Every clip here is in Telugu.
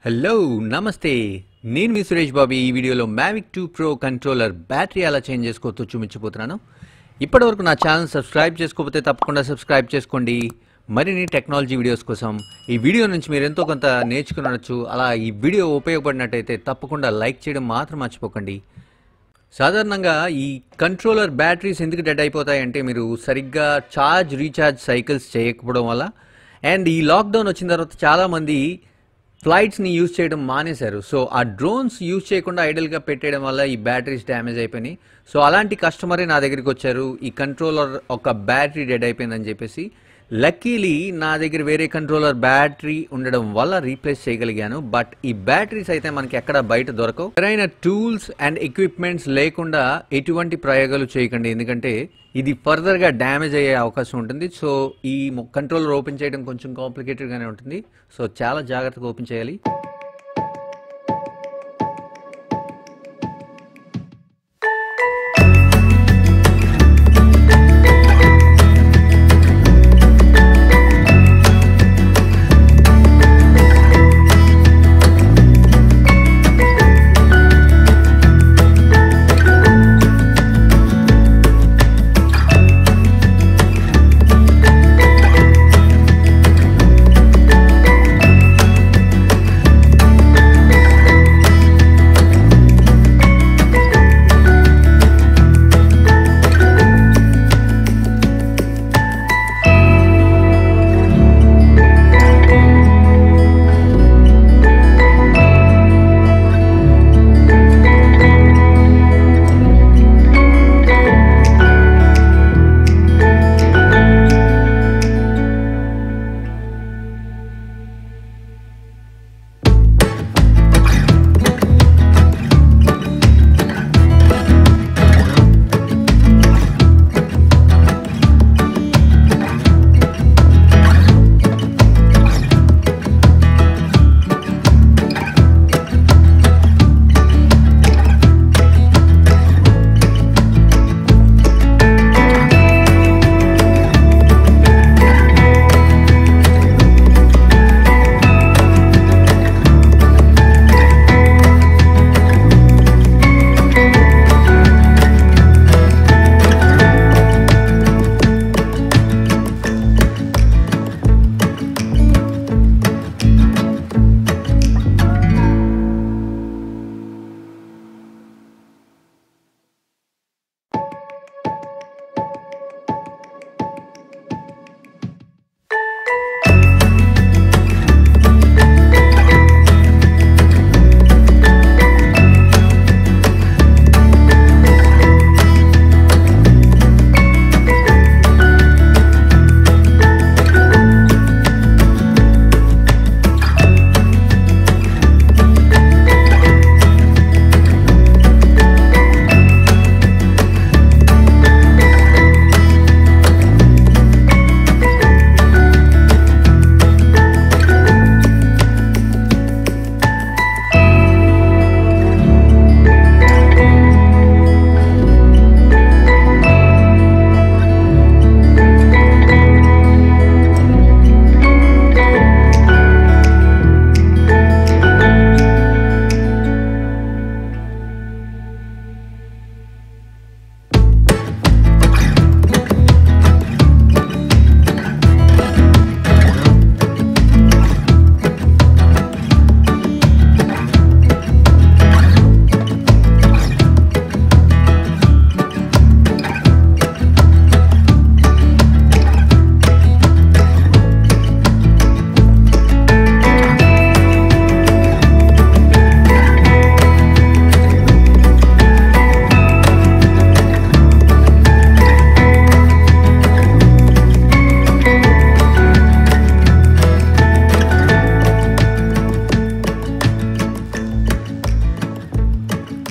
హలో నమస్తే నేను మీ సురేష్ బాబీ ఈ వీడియోలో mavic 2 Pro కంట్రోలర్ బ్యాటరీ ఎలా చేంజ్ చేసుకోవచ్చో చూపించబోతున్నాను. ఇప్పటివరకు నా ఛానల్ సబ్స్క్రైబ్ చేసుకోకపోతే తప్పకుండా సబ్స్క్రైబ్ చేసుకోండి. మరిన్ని టెక్నాలజీ వీడియోస్ కోసం ఈ వీడియో నుంచి మీరు ఎంతో కొంత నేర్చుకునొచ్చు. అలా ఈ వీడియో ఉపయోగపడినట్టయితే తప్పకుండా లైక్ చేయడం మాత్రం మర్చిపోకండి. సాధారణంగా ఈ కంట్రోలర్ బ్యాటరీస్ ఎందుకు డెడ్ అయిపోతాయంటే మీరు సరిగ్గా రీఛార్జ్ సైకిల్స్ చేయకపోవడం వల్ల. అండ్ ఈ లాక్డౌన్ వచ్చిన తర్వాత చాలామంది ఫ్లైట్స్ని యూజ్ చేయడం మానేశారు. సో ఆ డ్రోన్స్ యూజ్ చేయకుండా ఐడల్గా పెట్టేయడం వల్ల ఈ బ్యాటరీస్ డ్యామేజ్ అయిపోయినాయి. సో అలాంటి కస్టమరే నా దగ్గరికి వచ్చారు, ఈ కంట్రోలర్ ఒక బ్యాటరీ డెడ్ అయిపోయిందని చెప్పేసి. లక్కీలీ నా దగ్గర వేరే కంట్రోలర్ బ్యాటరీ ఉండడం వల్ల రీప్లేస్ చేయగలిగాను. బట్ ఈ బ్యాటరీస్ అయితే మనకి ఎక్కడ బయట దొరకవు. సరైన టూల్స్ అండ్ ఎక్విప్మెంట్స్ లేకుండా ఎటువంటి ప్రయోగాలు చేయకండి, ఎందుకంటే ఇది ఫర్దర్గా డ్యామేజ్ అయ్యే అవకాశం ఉంటుంది. సో ఈ కంట్రోలర్ ఓపెన్ చేయడం కొంచెం కాంప్లికేటెడ్గానే ఉంటుంది. సో చాలా జాగ్రత్తగా ఓపెన్ చేయాలి.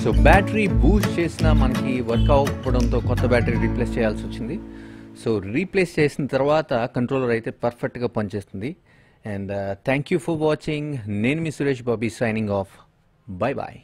సో బ్యాటరీ బూస్ట్ చేసినా మనకి వర్క్ అవ్వకపోవడంతో కొత్త బ్యాటరీ రీప్లేస్ చేయాల్సి వచ్చింది. సో రీప్లేస్ చేసిన తర్వాత కంట్రోలర్ అయితే పర్ఫెక్ట్గా పనిచేస్తుంది. And thank you for watching. నేను మీ Suresh Bobby signing off. Bye bye.